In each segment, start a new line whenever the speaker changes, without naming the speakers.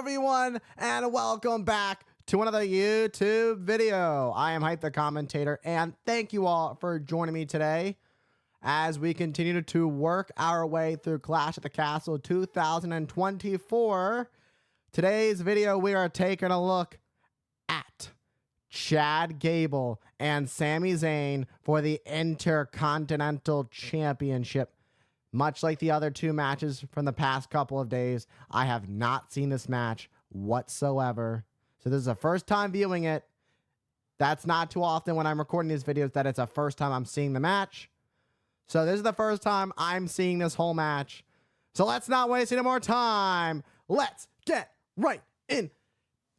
everyone, and welcome back to another YouTube video. I am Hype the Commentator, and thank you all for joining me today as we continue to work our way through Clash at the Castle 2024. Today's video, we are taking a look at Chad Gable and Sami Zayn for the Intercontinental Championship. Much like the other two matches from the past couple of days, I have not seen this match whatsoever. So this is the first time viewing it. That's not too often when I'm recording these videos that it's the first time I'm seeing the match. So this is the first time I'm seeing this whole match. So let's not waste any more time. Let's get right into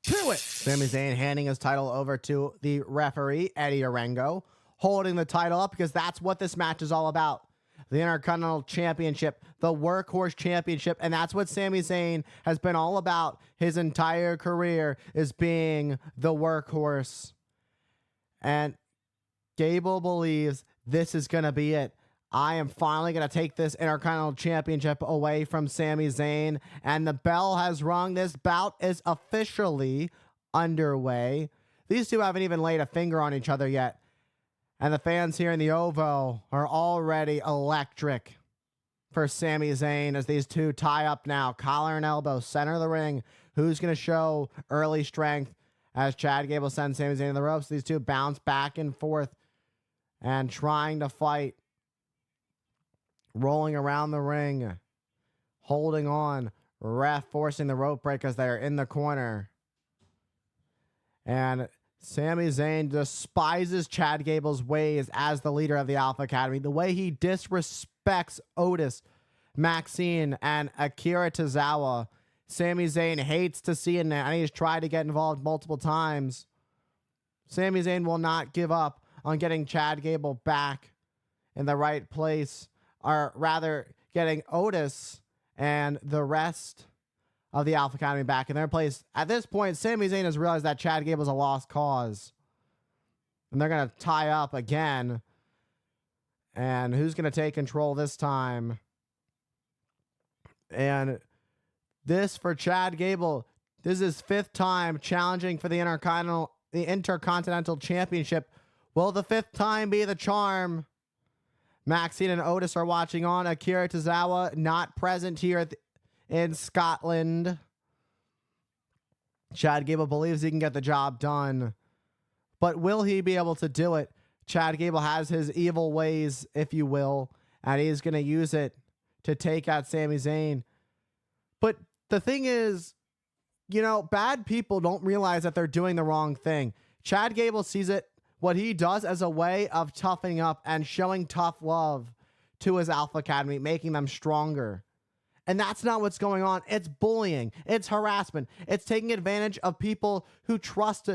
it. Sami Zayn handing his title over to the referee, Eddie Orengo, holding the title up because that's what this match is all about. The Intercontinental Championship, the Workhorse Championship, and that's what Sami Zayn has been all about his entire career, is being the workhorse. And Gable believes this is going to be it. I am finally going to take this Intercontinental Championship away from Sami Zayn, and the bell has rung. This bout is officially underway. These two haven't even laid a finger on each other yet. And the fans here in the OVO are already electric for Sami Zayn as these two tie up now. Collar and elbow, center of the ring. Who's going to show early strength as Chad Gable sends Sami Zayn to the ropes? These two bounce back and forth and trying to fight. Rolling around the ring. Holding on. Ref forcing the rope break as they're in the corner. And Sami Zayn despises Chad Gable's ways as the leader of the Alpha Academy. The way he disrespects Otis, Maxine, and Akira Tozawa. Sami Zayn hates to see it, and he's tried to get involved multiple times. Sami Zayn will not give up on getting Chad Gable back in the right place, or rather getting Otis and the rest of the Alpha Academy back in their place. At this point, Sami Zayn has realized that Chad Gable is a lost cause. And they're going to tie up again. And who's going to take control this time? And this for Chad Gable, this is his fifth time challenging for the Intercontinental Championship. Will the fifth time be the charm? Maxine and Otis are watching on. Akira Tozawa not present here in Scotland. Chad Gable believes he can get the job done. But will he be able to do it? Chad Gable has his evil ways, if you will, and he's going to use it to take out Sami Zayn. But the thing is, you know, bad people don't realize that they're doing the wrong thing. Chad Gable sees it, what he does, as a way of toughening up and showing tough love to his Alpha Academy, making them stronger. And that's not what's going on. It's bullying. It's harassment. It's taking advantage of people who trust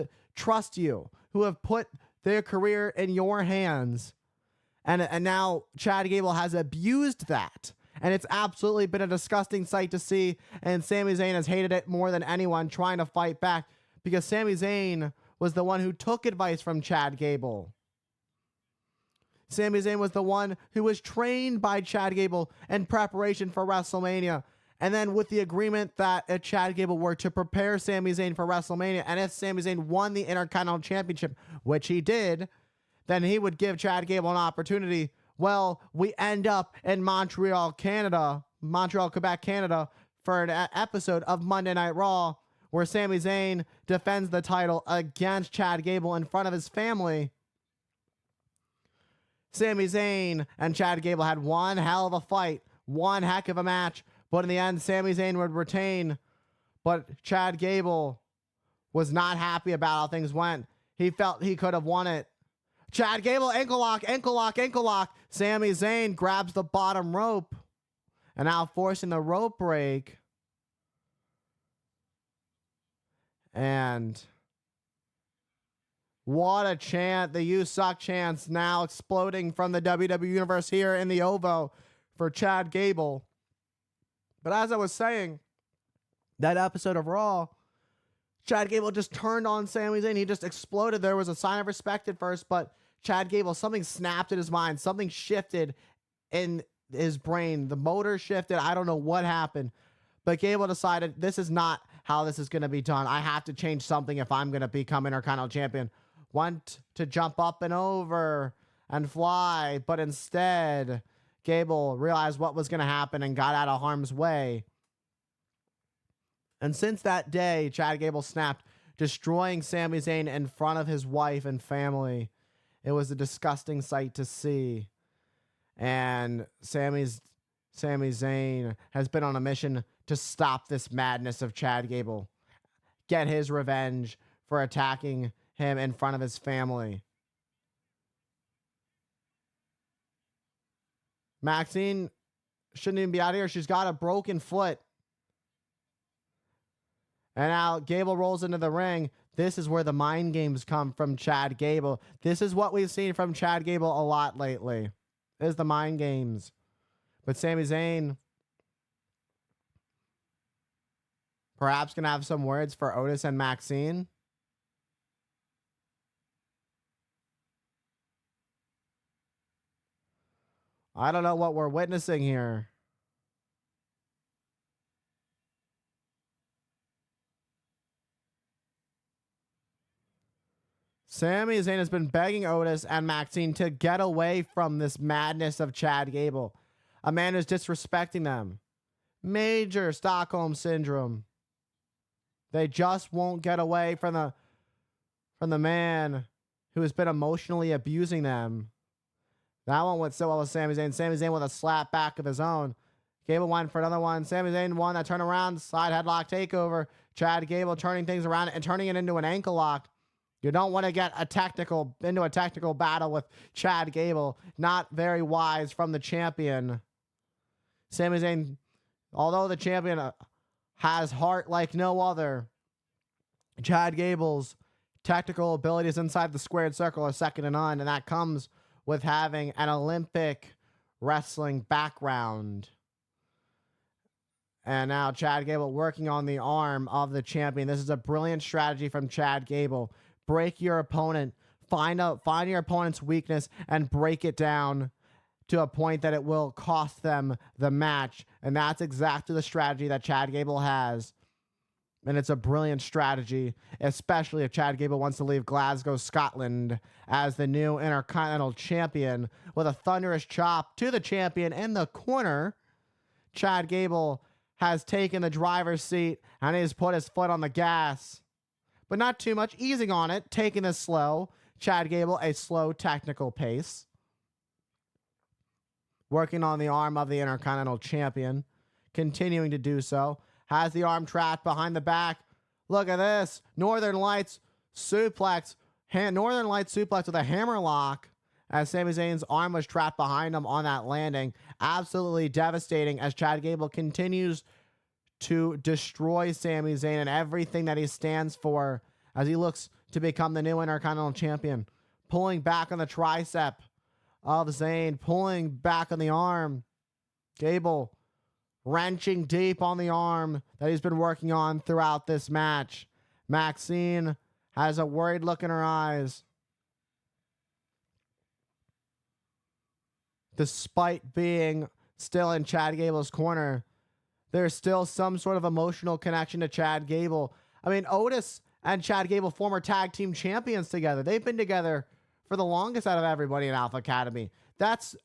you, who have put their career in your hands. And now Chad Gable has abused that. And it's absolutely been a disgusting sight to see. And Sami Zayn has hated it more than anyone, trying to fight back, because Sami Zayn was the one who took advice from Chad Gable. Sami Zayn was the one who was trained by Chad Gable in preparation for WrestleMania. And then with the agreement that if Chad Gable were to prepare Sami Zayn for WrestleMania, and if Sami Zayn won the Intercontinental Championship, which he did, then he would give Chad Gable an opportunity. Well, we end up in Montreal, Quebec, Canada, for an episode of Monday Night Raw, where Sami Zayn defends the title against Chad Gable in front of his family. Sami Zayn and Chad Gable had one hell of a fight, one heck of a match, but in the end, Sami Zayn would retain. But Chad Gable was not happy about how things went. He felt he could have won it. Chad Gable, ankle lock, ankle lock, ankle lock. Sami Zayn grabs the bottom rope and now forcing the rope break. And what a chant. The "You Suck" chants now exploding from the WWE Universe here in the OVO for Chad Gable. But as I was saying, that episode of Raw, Chad Gable just turned on Sami Zayn. He just exploded. There was a sign of respect at first, but Chad Gable, something snapped in his mind. Something shifted in his brain. The motor shifted. I don't know what happened. But Gable decided this is not how this is going to be done. I have to change something if I'm going to become Intercontinental Champion. Want to jump up and over and fly, but instead, Gable realized what was going to happen and got out of harm's way. And since that day, Chad Gable snapped, destroying Sami Zayn in front of his wife and family. It was a disgusting sight to see. And Sami Zayn has been on a mission to stop this madness of Chad Gable, get his revenge for attacking him in front of his family. Maxine shouldn't even be out here. She's got a broken foot. And now Gable rolls into the ring. This is where the mind games come from Chad Gable. This is what we've seen from Chad Gable a lot lately, is the mind games. But Sami Zayn perhaps going to have some words for Otis and Maxine. I don't know what we're witnessing here. Sami Zayn has been begging Otis and Maxine to get away from this madness of Chad Gable, a man who's disrespecting them. Major Stockholm Syndrome. They just won't get away from the man who has been emotionally abusing them. That one went so well with Sami Zayn. Sami Zayn with a slap back of his own. Gable went for another one. Sami Zayn won that turnaround, side headlock takeover. Chad Gable turning things around and turning it into an ankle lock. You don't want to get into a technical battle with Chad Gable. Not very wise from the champion. Sami Zayn, although the champion has heart like no other, Chad Gable's technical abilities inside the squared circle are second to none, and that comes with having an Olympic wrestling background. And now Chad Gable working on the arm of the champion. This is a brilliant strategy from Chad Gable. Break your opponent. Find your opponent's weakness and break it down to a point that it will cost them the match. And that's exactly the strategy that Chad Gable has. And it's a brilliant strategy, especially if Chad Gable wants to leave Glasgow, Scotland as the new Intercontinental Champion. With a thunderous chop to the champion in the corner, Chad Gable has taken the driver's seat and he's put his foot on the gas. But not too much, easing on it, taking this slow. Chad Gable, a slow technical pace. Working on the arm of the Intercontinental Champion. Continuing to do so. Has the arm trapped behind the back. Look at this. Northern Lights suplex. Northern Lights suplex with a hammerlock as Sami Zayn's arm was trapped behind him on that landing. Absolutely devastating as Chad Gable continues to destroy Sami Zayn and everything that he stands for as he looks to become the new Intercontinental Champion. Pulling back on the tricep of Zayn, pulling back on the arm. Gable wrenching deep on the arm that he's been working on throughout this match. Maxine has a worried look in her eyes. Despite being still in Chad Gable's corner, there's still some sort of emotional connection to Chad Gable. I mean, Otis and Chad Gable, former tag team champions together. They've been together for the longest out of everybody in Alpha Academy. That's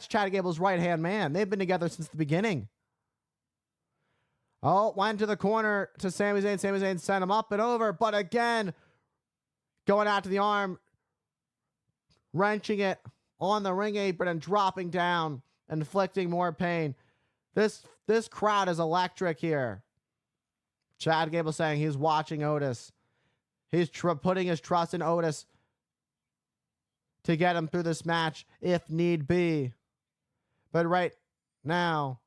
Chad Gable's right-hand man. They've been together since the beginning. Oh, went to the corner to Sami Zayn. Sami Zayn sent him up and over, but again, going out to the arm, wrenching it on the ring apron and dropping down, inflicting more pain. This crowd is electric here. Chad Gable saying he's watching Otis. He's putting his trust in Otis to get him through this match if need be. But right now,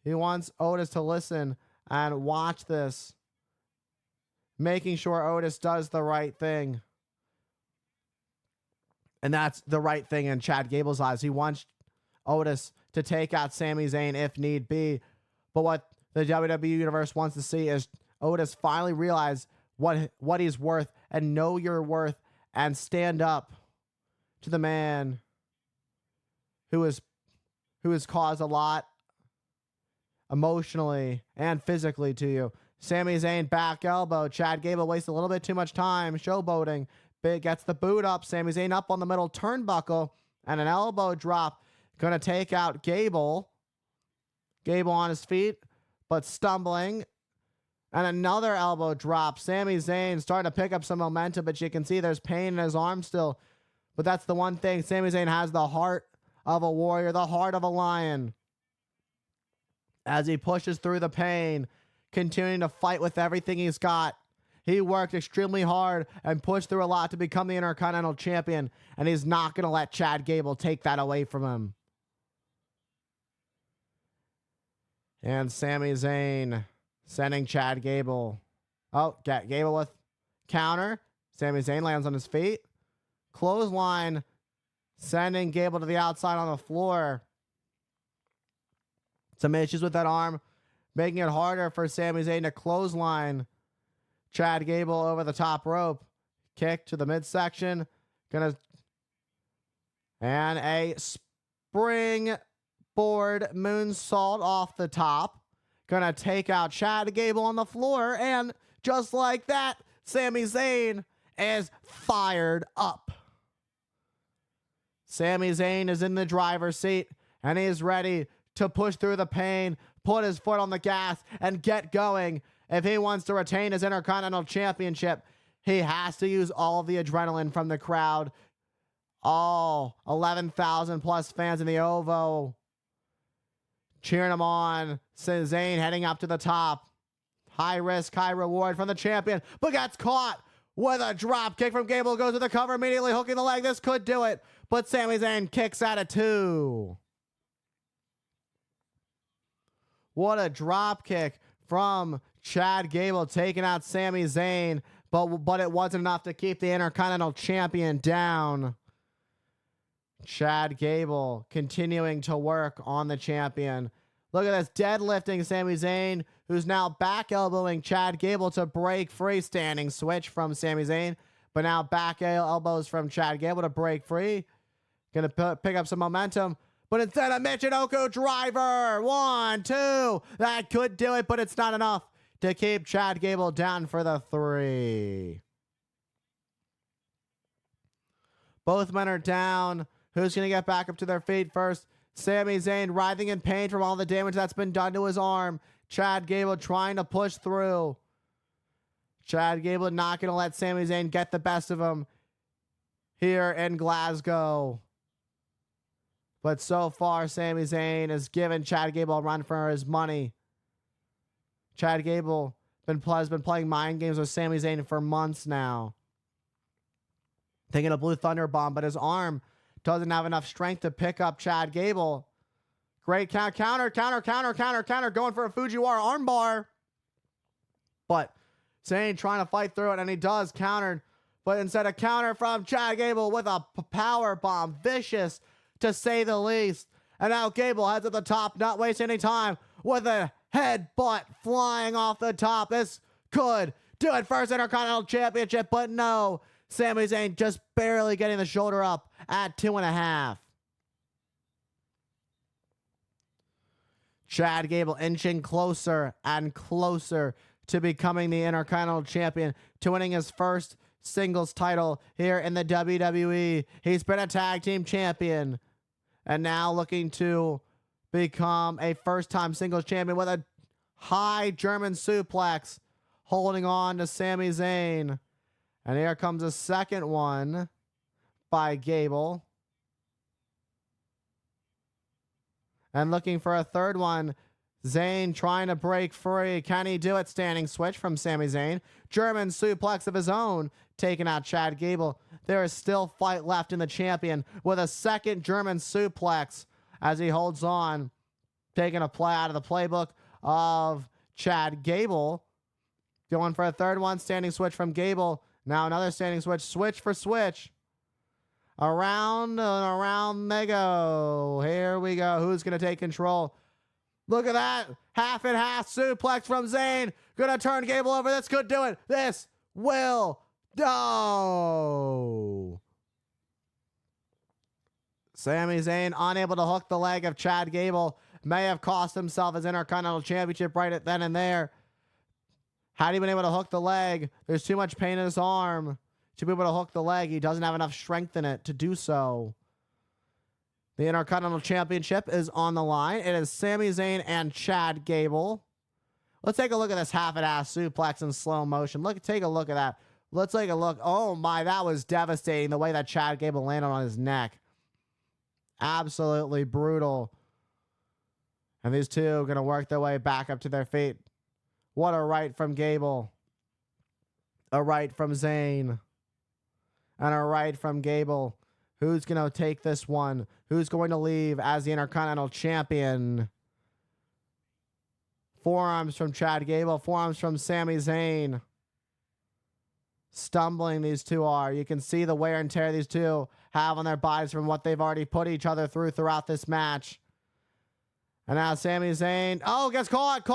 he wants Otis to listen and watch this, making sure Otis does the right thing. And that's the right thing in Chad Gable's eyes. He wants Otis to take out Sami Zayn if need be. But what the WWE Universe wants to see is Otis finally realize what he's worth and know your worth and stand up to the man who has caused a lot emotionally and physically to you. Sami Zayn back elbow. Chad Gable wastes a little bit too much time showboating. Big gets the boot up. Sami Zayn up on the middle turnbuckle. And an elbow drop. Going to take out Gable. Gable on his feet, but stumbling. And another elbow drop. Sami Zayn starting to pick up some momentum, but you can see there's pain in his arm still. But that's the one thing. Sami Zayn has the heart of a warrior, the heart of a lion. As he pushes through the pain, continuing to fight with everything he's got. He worked extremely hard and pushed through a lot to become the Intercontinental Champion, and he's not going to let Chad Gable take that away from him. And Sami Zayn sending Chad Gable. Oh, Gable with counter. Sami Zayn lands on his feet. Clothesline, sending Gable to the outside on the floor. Some issues with that arm, making it harder for Sami Zayn to clothesline Chad Gable over the top rope. Kick to the midsection. And a springboard moonsault off the top. Gonna take out Chad Gable on the floor. And just like that, Sami Zayn is fired up. Sami Zayn is in the driver's seat, and he is ready to push through the pain, put his foot on the gas, and get going. If he wants to retain his Intercontinental Championship, he has to use all the adrenaline from the crowd. All 11,000 plus fans in the OVO cheering him on. Zayn heading up to the top. High risk, high reward from the champion, but gets caught with a drop kick from Gable. Goes to the cover, immediately hooking the leg. This could do it, but Sami Zayn kicks out of 2. What a drop kick from Chad Gable, taking out Sami Zayn, but it wasn't enough to keep the Intercontinental Champion down. Chad Gable continuing to work on the champion. Look at this, deadlifting Sami Zayn, who's now back elbowing Chad Gable to break free. Standing switch from Sami Zayn, but now back elbows from Chad Gable to break free. Gonna pick up some momentum. But instead, a Michinoku driver. 1, 2. That could do it, but it's not enough to keep Chad Gable down for the 3. Both men are down. Who's going to get back up to their feet first? Sami Zayn writhing in pain from all the damage that's been done to his arm. Chad Gable trying to push through. Chad Gable not going to let Sami Zayn get the best of him here in Glasgow. But so far, Sami Zayn has given Chad Gable a run for his money. Chad Gable has been playing mind games with Sami Zayn for months now. Thinking a Blue Thunder Bomb, but his arm doesn't have enough strength to pick up Chad Gable. Great counter, going for a Fujiwara armbar. But Zayn trying to fight through it, and he does counter. But instead of counter from Chad Gable with a power bomb, vicious to say the least. And now Gable heads at the top, not wasting any time, with a headbutt flying off the top. This could do it, first Intercontinental Championship, but no. Sami Zayn just barely getting the shoulder up at 2.5. Chad Gable inching closer and closer to becoming the Intercontinental Champion, to winning his first singles title here in the WWE. He's been a tag team champion, and now looking to become a first-time singles champion with a high German suplex, holding on to Sami Zayn. And here comes a second one by Gable. And looking for a third one, Zayn trying to break free. Can he do it? Standing switch from Sami Zayn. German suplex of his own, taking out Chad Gable. There is still fight left in the champion with a second German suplex as he holds on, taking a play out of the playbook of Chad Gable. Going for a third one, standing switch from Gable. Now another standing switch, switch for switch. Around and around they go. Here we go. Who's going to take control? Look at that. Half and half suplex from Zayn. Going to turn Gable over. This could do it. This will do. Sami Zayn unable to hook the leg of Chad Gable. May have cost himself his Intercontinental Championship right at then and there. Had he been able to hook the leg, there's too much pain in his arm to be able to hook the leg. He doesn't have enough strength in it to do so. The Intercontinental Championship is on the line. It is Sami Zayn and Chad Gable. Let's take a look at this half-ass suplex in slow motion. Take a look at that. Let's take a look. Oh my, that was devastating, the way that Chad Gable landed on his neck. Absolutely brutal. And these two are going to work their way back up to their feet. What a right from Gable. A right from Zayn. And a right from Gable. Who's going to take this one? Who's going to leave as the Intercontinental Champion? Forearms from Chad Gable. Forearms from Sami Zayn. Stumbling these two are. You can see the wear and tear these two have on their bodies from what they've already put each other through throughout this match. And now Sami Zayn. Oh, gets caught.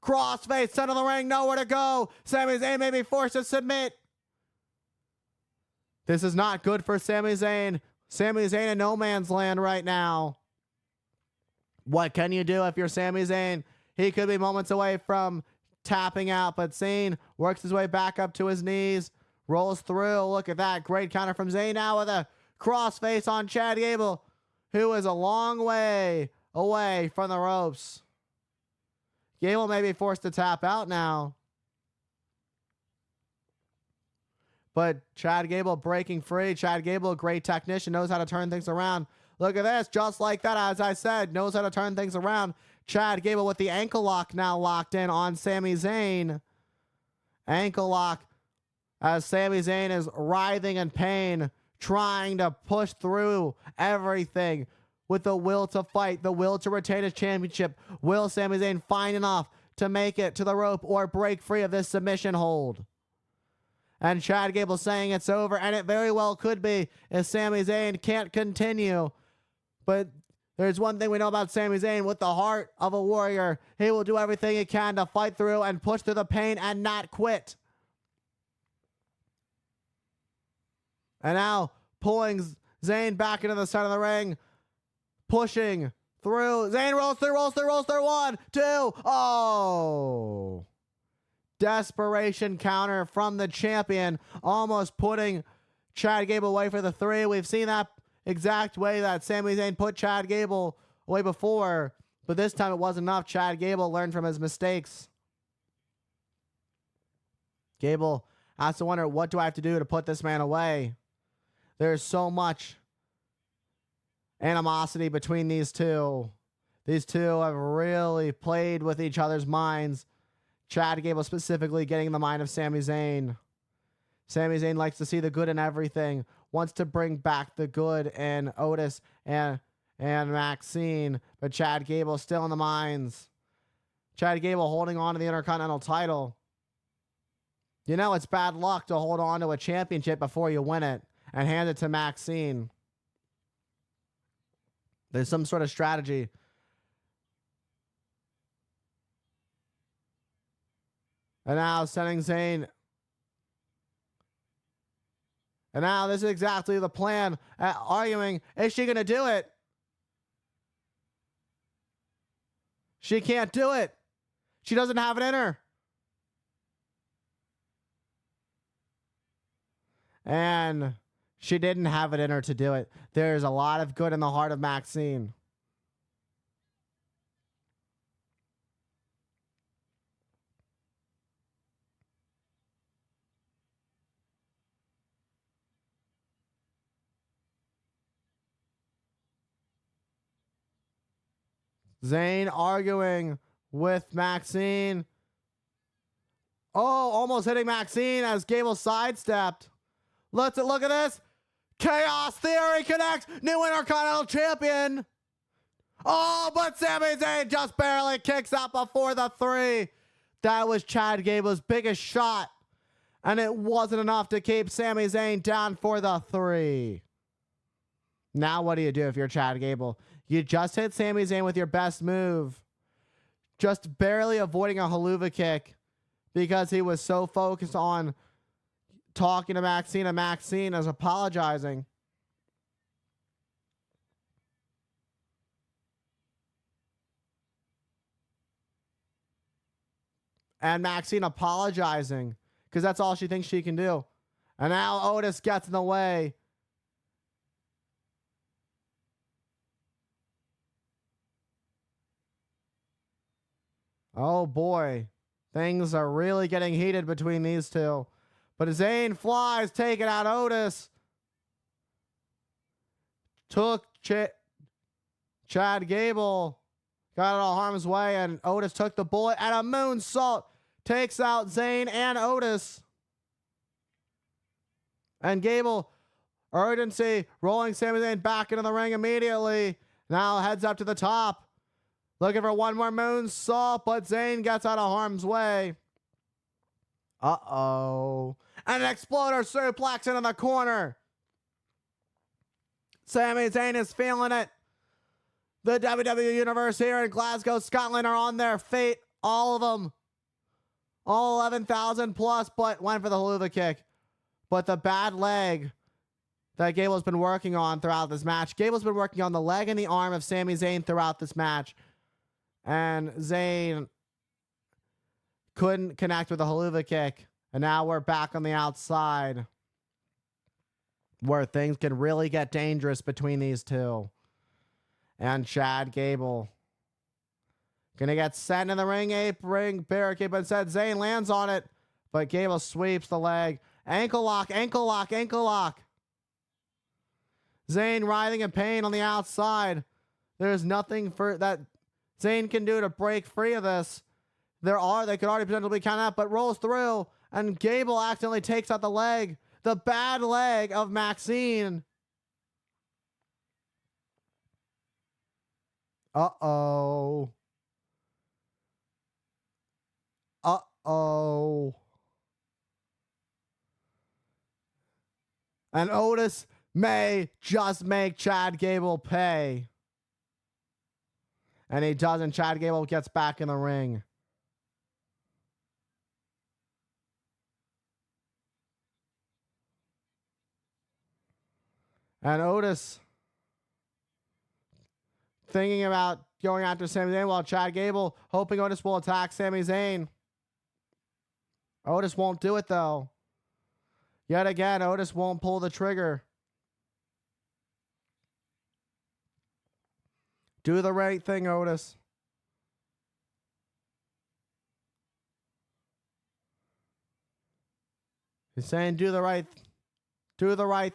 Crossface, center of the ring, nowhere to go. Sami Zayn may be forced to submit. This is not good for Sami Zayn. Sami Zayn in no man's land right now. What can you do if you're Sami Zayn? He could be moments away from tapping out, but Zayn works his way back up to his knees, rolls through. Look at that. Great counter from Zayn now with a crossface on Chad Gable, who is a long way away from the ropes. Gable may be forced to tap out now. But Chad Gable breaking free. Chad Gable, a great technician, knows how to turn things around. Look at this. Just like that, as I said, knows how to turn things around. Chad Gable with the ankle lock now locked in on Sami Zayn. Ankle lock as Sami Zayn is writhing in pain, trying to push through everything with the will to fight, the will to retain his championship. Will Sami Zayn find enough to make it to the rope or break free of this submission hold? And Chad Gable saying it's over, and it very well could be if Sami Zayn can't continue. But there's one thing we know about Sami Zayn: with the heart of a warrior, he will do everything he can to fight through and push through the pain and not quit. And now pulling Zayn back into the center of the ring, pushing through. Zayn rolls through. 1, 2. Oh. Desperation counter from the champion, almost putting Chad Gable away for the 3. We've seen that exact way that Sami Zayn put Chad Gable away before, but this time it wasn't enough. Chad Gable learned from his mistakes. Gable has to wonder, what do I have to do to put this man away? There's so much animosity between these two. These two have really played with each other's minds. Chad Gable specifically getting in the mind of Sami Zayn. Sami Zayn likes to see the good in everything, wants to bring back the good in Otis and Maxine, but Chad Gable still in the minds. Chad Gable holding on to the Intercontinental title. You know it's bad luck to hold on to a championship before you win it and hand it to Maxine. There's some sort of strategy. And now sending Zayn. And now this is exactly the plan. Arguing, is she going to do it? She can't do it. She doesn't have it in her. And she didn't have it in her to do it. There's a lot of good in the heart of Maxine. Zayn arguing with Maxine. Oh, almost hitting Maxine as Gable sidestepped. Let's look at this. Chaos Theory connects. New Intercontinental Champion. Oh, but Sami Zayn just barely kicks out before the 3. That was Chad Gable's biggest shot. And it wasn't enough to keep Sami Zayn down for the 3. Now what do you do if you're Chad Gable? You just hit Sami Zayn with your best move. Just barely avoiding a haluva kick because he was so focused on talking to Maxine, and Maxine is apologizing. And Maxine apologizing because that's all she thinks she can do. And now Otis gets in the way. Oh boy. Things are really getting heated between these two. But Zayn flies, taking out Otis. Took Chad Gable. Got it all harm's way, and Otis took the bullet, and a moonsault takes out Zayn and Otis. And Gable, urgency, rolling Sami Zayn back into the ring immediately. Now heads up to the top. Looking for one more moonsault, but Zayn gets out of harm's way. Uh-oh. And an exploder suplex into the corner. Sami Zayn is feeling it. The WWE Universe here in Glasgow, Scotland are on their fate. All of them. All 11,000 plus, but went for the haluva kick. But the bad leg that Gable's been working on throughout this match. Gable's been working on the leg and the arm of Sami Zayn throughout this match. And Zayn couldn't connect with the haluva kick. And now we're back on the outside, where things can really get dangerous between these two. And Chad Gable gonna get sent in the ring apron barricade, but instead Zayn lands on it. But Gable sweeps the leg. Ankle lock, ankle lock, ankle lock. Zayn writhing in pain on the outside. There's nothing for that Zayn can do to break free of this. They could already potentially count out, but rolls through, and Gable accidentally takes out the leg. The bad leg of Maxine. Uh-oh. Uh-oh. And Otis may just make Chad Gable pay. And he doesn't. Chad Gable gets back in the ring. And Otis thinking about going after Sami Zayn, while Chad Gable hoping Otis will attack Sami Zayn. Otis won't do it, though. Yet again, Otis won't pull the trigger. Do the right thing, Otis. He's saying do the right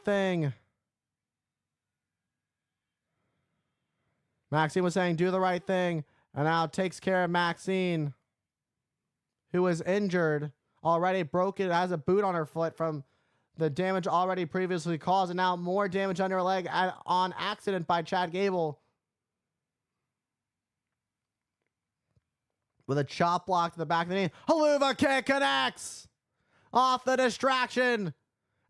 thing. Maxine was saying do the right thing, and now takes care of Maxine, who was injured, already broken, has a boot on her foot from the damage already previously caused, and now more damage on her leg on accident by Chad Gable. With a chop block to the back of the knee. Haluva kick connects! Off the distraction.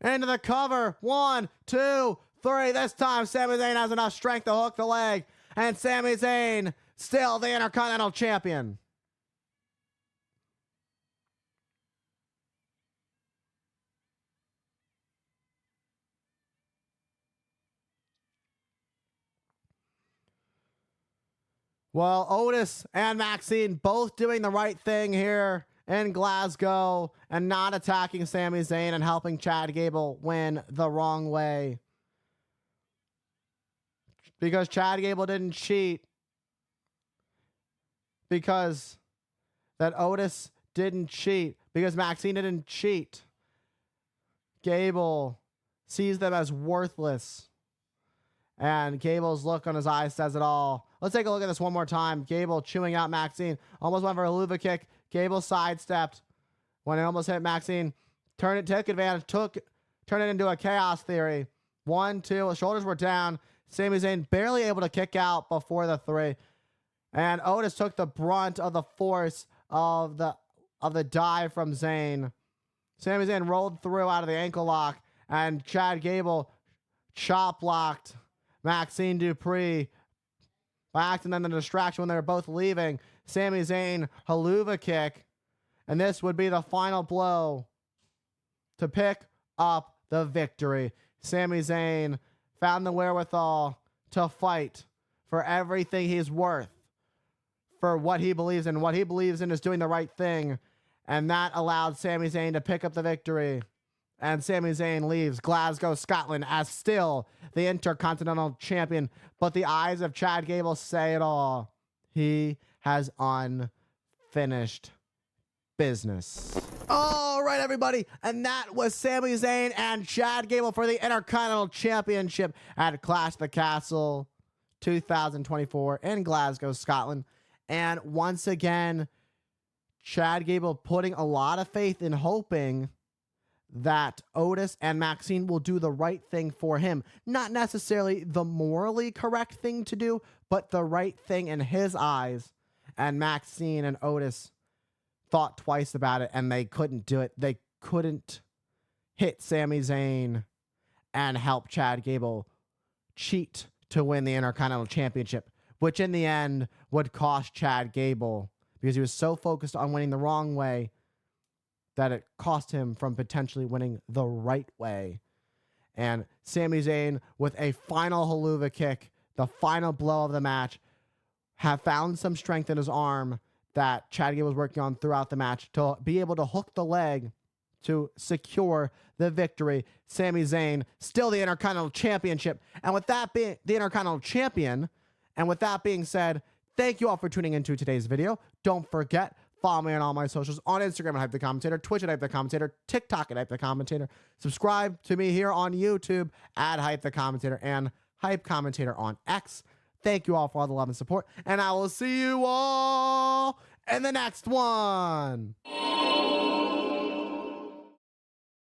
Into the cover. 1, 2, 3. This time, Sami Zayn has enough strength to hook the leg. And Sami Zayn, still the Intercontinental Champion. Well, Otis and Maxine both doing the right thing here in Glasgow and not attacking Sami Zayn and helping Chad Gable win the wrong way. Because Chad Gable didn't cheat. Because that Otis didn't cheat. Because Maxine didn't cheat. Gable sees them as worthless. And Gable's look on his eyes says it all. Let's take a look at this one more time. Gable chewing out Maxine. Almost went for a haluva kick. Gable sidestepped when it almost hit Maxine. Took advantage. Turned it into a chaos theory. 1, 2. The shoulders were down. Sami Zayn barely able to kick out before the 3. And Otis took the brunt of the force of the dive from Zayn. Sami Zayn rolled through out of the ankle lock. And Chad Gable chop blocked Maxine Dupree by accident and the distraction when they were both leaving. Sami Zayn haluva kick. And this would be the final blow to pick up the victory. Sami Zayn found the wherewithal to fight for everything he's worth, for what he believes in. What he believes in is doing the right thing. And that allowed Sami Zayn to pick up the victory. And Sami Zayn leaves Glasgow, Scotland as still the Intercontinental Champion. But the eyes of Chad Gable say it all. He has unfinished business. All right, everybody. And that was Sami Zayn and Chad Gable for the Intercontinental Championship at Clash of the Castle 2024 in Glasgow, Scotland. And once again, Chad Gable putting a lot of faith in hoping that Otis and Maxine will do the right thing for him. Not necessarily the morally correct thing to do, but the right thing in his eyes. And Maxine and Otis thought twice about it, and they couldn't do it. They couldn't hit Sami Zayn and help Chad Gable cheat to win the Intercontinental Championship, which in the end would cost Chad Gable because he was so focused on winning the wrong way that it cost him from potentially winning the right way. And Sami Zayn, with a final haluva kick, the final blow of the match, have found some strength in his arm that Chad Gable was working on throughout the match to be able to hook the leg to secure the victory. Sami Zayn, still the Intercontinental Championship. And with that being the Intercontinental Champion, and with that being said, thank you all for tuning into today's video. Don't forget, follow me on all my socials on Instagram at Hype the Commentator, Twitch at Hype the Commentator, TikTok at Hype the Commentator. Subscribe to me here on YouTube at Hype the Commentator and Hype Commentator on X. Thank you all for all the love and support, and I will see you all in the next one.